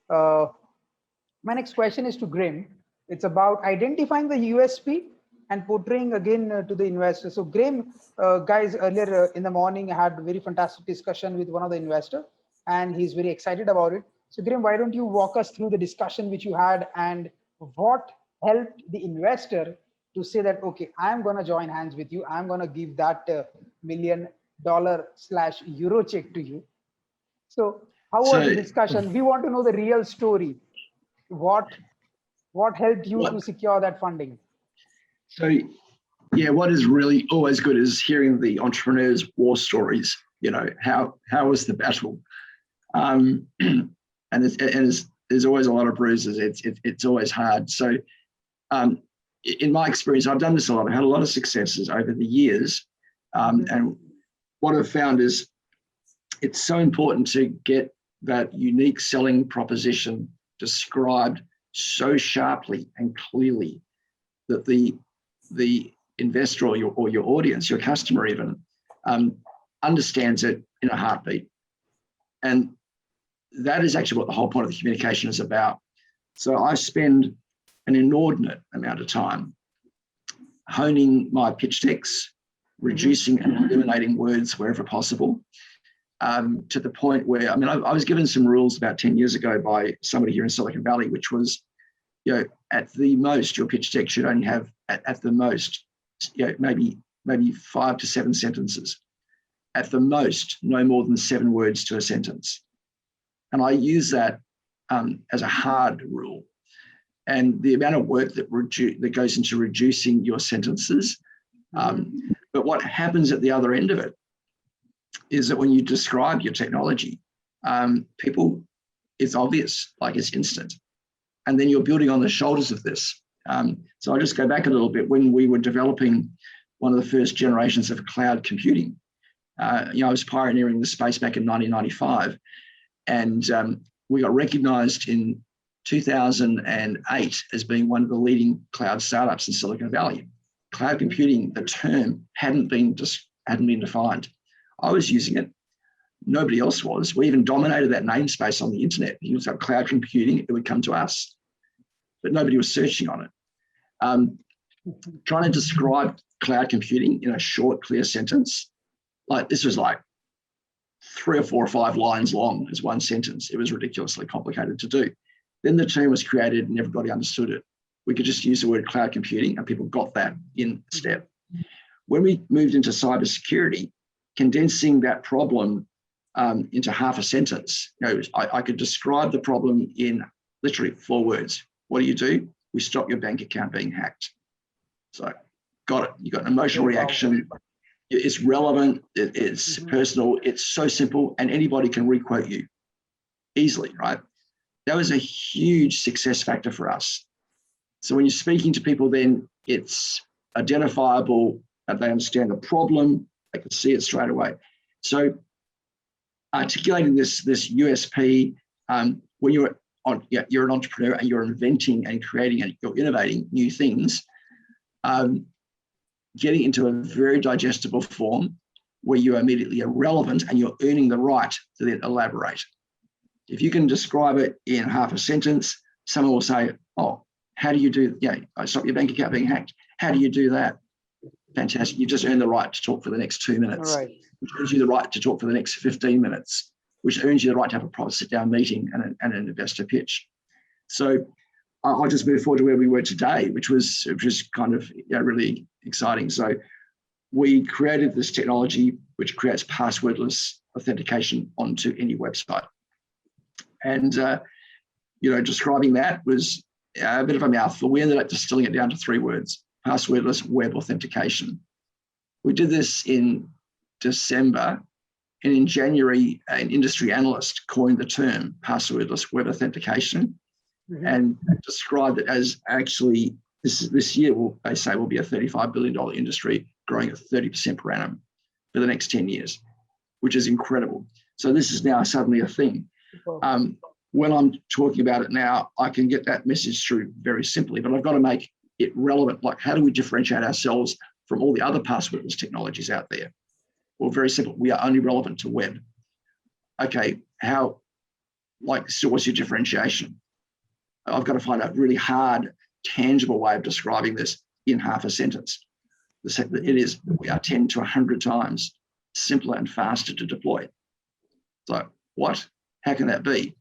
Uh, my next question is to Greame. It's about identifying the USP and portraying again to the investor. So Greame, guys, earlier in the morning, I had a very fantastic discussion with one of the investor, and he's very excited about it. So Greime, why don't you walk us through the discussion which you had and what helped the investor to say that, okay, I'm going to join hands with you. I'm going to give that $1 million/euro check to you. So how was the So, discussion? We want to know the real story. What what helped you to what, secure that funding? so yeah, what is really always good is hearing the entrepreneurs' war stories. You know, how was the battle? And there's always a lot of bruises. It's always hard. So, in my experience, I've done this a lot. I've had a lot of successes over the years, and what I've found is it's so important to get that unique selling proposition described so sharply and clearly that the investor or your audience, your customer even, understands it in a heartbeat. And that is actually what the whole point of the communication is about. So I spend an inordinate amount of time honing my pitch decks, reducing and eliminating words wherever possible, to the point where, I mean, I was given some rules about 10 years ago by somebody here in Silicon Valley, which was, you know, at the most, your pitch deck should only have, at the most, you know, maybe 5 to 7 sentences. At the most, no more than 7 words to a sentence. And I use that as a hard rule. And the amount of work that goes into reducing your sentences. But what happens at the other end of it is that when you describe your technology, people, it's obvious, like it's instant. And then you're building on the shoulders of this. So I'll just go back a little bit. When we were developing one of the first generations of cloud computing, you know, I was pioneering the space back in 1995. And we got recognized in 2008 as being one of the leading cloud startups in Silicon Valley. Cloud computing, the term hadn't been defined. I was using it. Nobody else was. We even dominated that namespace on the internet. You looked up cloud computing, it would come to us, but nobody was searching on it. Trying to describe cloud computing in a short, clear sentence, like this was like 3 or 4 or 5 lines long as one sentence. It was ridiculously complicated to do. Then the term was created and everybody understood it. We could just use the word cloud computing and people got that in step. When we moved into cybersecurity, condensing that problem into half a sentence, you know, I could describe the problem in literally 4 words. What do? We stop your bank account being hacked. So got it. You got an emotional reaction. It's relevant. It's personal. It's so simple, and anybody can requote you easily, right? That was a huge success factor for us. So when you're speaking to people, then it's identifiable, that they understand the problem, they can see it straight away. So articulating this USP, when you're an entrepreneur and you're inventing and creating and you're innovating new things, getting into a very digestible form where you immediately are relevant and you're earning the right to then elaborate. If you can describe it in half a sentence, someone will say, oh, how do you do, I stop your bank account being hacked. How do you do that? Fantastic. You've just earned the right to talk for the next 2 minutes, Right. which earns you the right to talk for the next 15 minutes, which earns you the right to have a proper sit-down meeting and an investor pitch. So I'll just move forward to where we were today, which was kind of really exciting. So we created this technology which creates passwordless authentication onto any website. And, describing that was a bit of a mouthful. We ended up distilling it down to 3 words: passwordless web authentication. We did this in December, and in January, an industry analyst coined the term passwordless web authentication and described it as actually this year they say will be a $35 billion industry growing at 30% per annum for the next 10 years, which is incredible. So this is now suddenly a thing. When I'm talking about it now, I can get that message through very simply, but I've got to make it relevant. Like, how do we differentiate ourselves from all the other passwordless technologies out there? Well, very simple. We are only relevant to web. Okay, how like, so what's your differentiation? I've got to find a really hard, tangible way of describing this in half a sentence. It is, we are 10 to 100 times simpler and faster to deploy. So what? How can that be?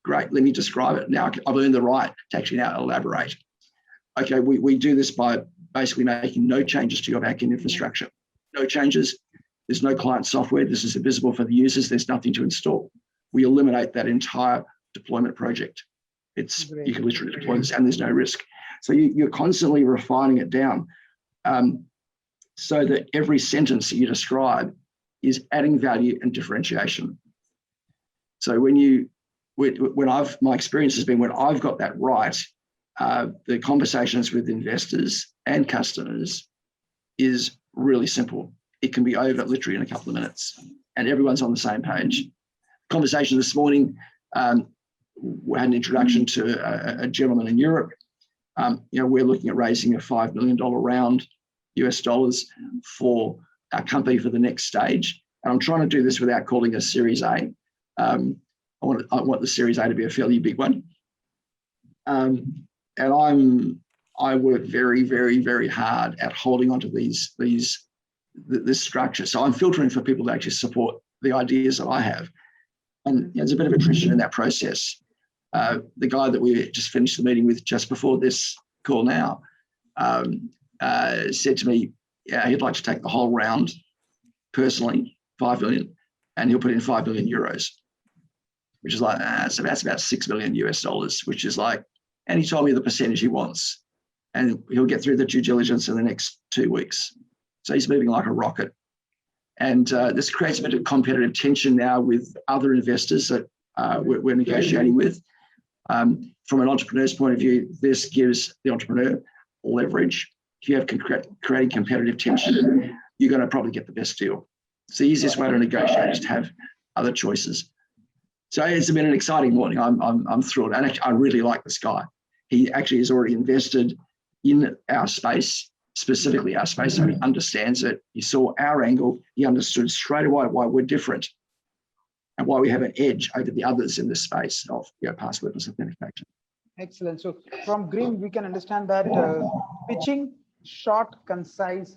Great, let me describe it. Now I've earned the right to actually now elaborate. Okay, we do this by basically making no changes to your backend infrastructure. No changes. There's no client software. This is invisible for the users. There's nothing to install. We eliminate that entire deployment project. You can literally deploy this and there's no risk. So you're constantly refining it down so that every sentence that you describe is adding value and differentiation. So my experience has been when I've got that right, the conversations with investors and customers is really simple. It can be over literally in a couple of minutes and everyone's on the same page. Conversation this morning, we had an introduction to a gentleman in Europe. We're looking at raising a $5 million round US dollars for our company for the next stage. And I'm trying to do this without calling a Series A. I want the Series A to be a fairly big one. And I work very, very, very hard at holding onto this structure. So I'm filtering for people to actually support the ideas that I have. And there's a bit of attrition in that process. The guy that we just finished the meeting with just before this call now said to me, yeah, he'd like to take the whole round personally, 5 million, and he'll put in 5 million euros, which is like, so that's about 6 million US dollars, which is like, and he told me the percentage he wants, and he'll get through the due diligence in the next 2 weeks. So he's moving like a rocket. And this creates a bit of competitive tension now with other investors that we're negotiating with. From an entrepreneur's point of view, this gives the entrepreneur leverage. If you have creating competitive tension, you're going to probably get the best deal. It's the easiest way to negotiate is to have other choices. So it's been an exciting morning. I'm thrilled, and I really like this guy. He actually has already invested in our space, specifically our space, so he understands it. He saw our angle. He understood straight away why we're different and why we have an edge over the others in this space of passwordless authentication. Excellent. So from Greame, we can understand that pitching short, concise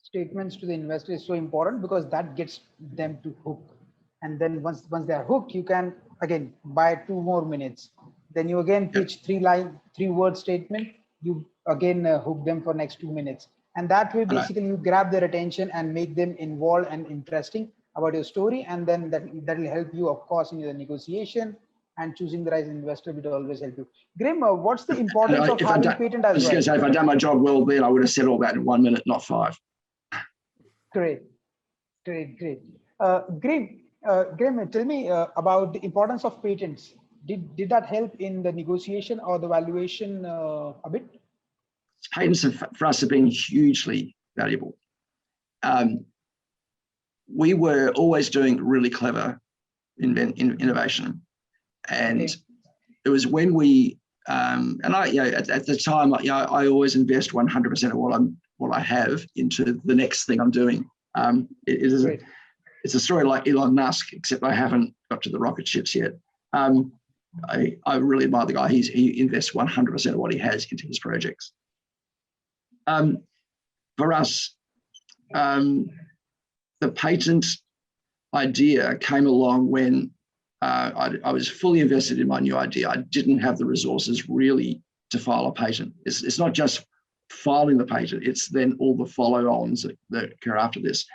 statements to the investor is so important because that gets them to hook. And then once they are hooked, you can again buy 2 more minutes. Then you again pitch 3-word statement. You again hook them for next 2 minutes. And that way, basically, you grab their attention and make them involved and interesting about your story. And then that will help you, of course, in your negotiation, and choosing the right investor will always help you. Greame, what's the importance of having patent as well? I was going to say, if I'd done my job well, then I would have said all that in 1 minute, not 5. Great. Greame, tell me about the importance of patents. Did that help in the negotiation or the valuation a bit? Patents for us have been hugely valuable. We were always doing really clever innovation. And it was when we, and I, at the time, I always invest 100% of what I have into the next thing I'm doing. It's a story like Elon Musk, except I haven't got to the rocket ships yet. I really admire the guy. He invests 100% of what he has into his projects. For us, the patent idea came along when I was fully invested in my new idea. I didn't have the resources really to file a patent. It's not just filing the patent, it's then all the follow-ons that occur after this.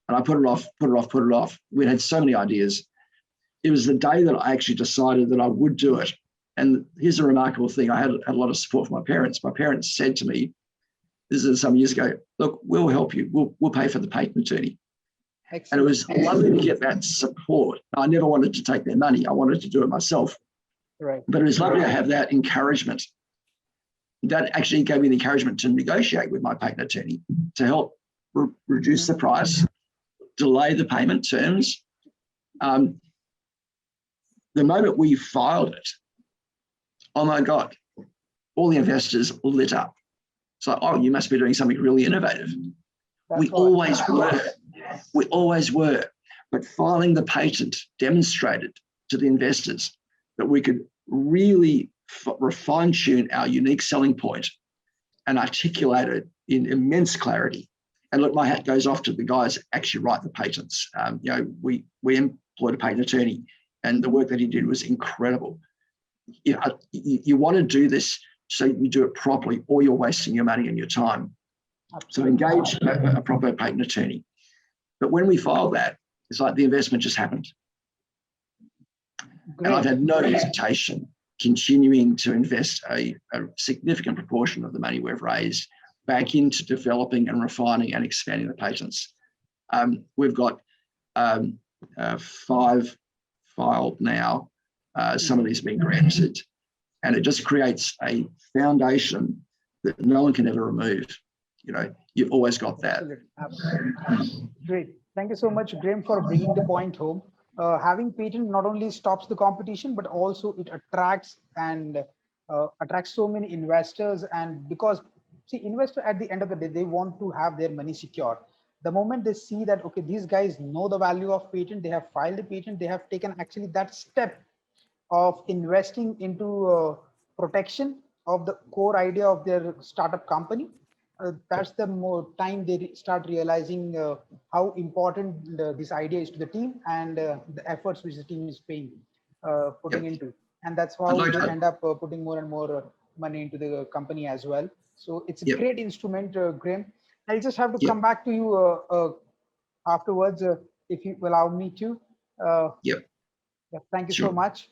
And I put it off. We had so many ideas. It was the day that I actually decided that I would do it. And here's a remarkable thing. I had a lot of support from my parents. My parents said to me, this is some years ago, look, we'll help you. We'll pay for the patent attorney. Excellent. And it was lovely to get that support. I never wanted to take their money. I wanted to do it myself. Right. But it was lovely to have that encouragement. That actually gave me the encouragement to negotiate with my patent attorney to help reduce the price, delay the payment terms. The moment we filed it, oh my God, all the investors lit up. It's like, oh, you must be doing something really innovative. We always were. But filing the patent demonstrated to the investors that we could really fine-tune our unique selling point and articulate it in immense clarity. And look, my hat goes off to the guys that actually write the patents. We employed a patent attorney, and the work that he did was incredible. You want to do this so you do it properly, or you're wasting your money and your time. So engage a proper patent attorney. But when we filed that, it's like the investment just happened. Great. And I've had no hesitation continuing to invest a significant proportion of the money we've raised back into developing and refining and expanding the patents. We've got 5 filed now, some of these being granted, and it just creates a foundation that no one can ever remove. You've always got that. Absolutely. Great. Thank you so much, Greame, for bringing the point home. Having patent not only stops the competition, but also it attracts so many investors. And because see, investor at the end of the day, they want to have their money secure. The moment they see that, okay, these guys know the value of patent, they have filed the patent, they have taken actually that step of investing into protection of the core idea of their startup company. That's the more time they start realizing how important this idea is to the team, and the efforts which the team is putting into. And that's how they end up putting more and more money into the company as well. So it's a great instrument, Greame. I'll just have to come back to you afterwards, if you allow me to. Yep. Thank you so much.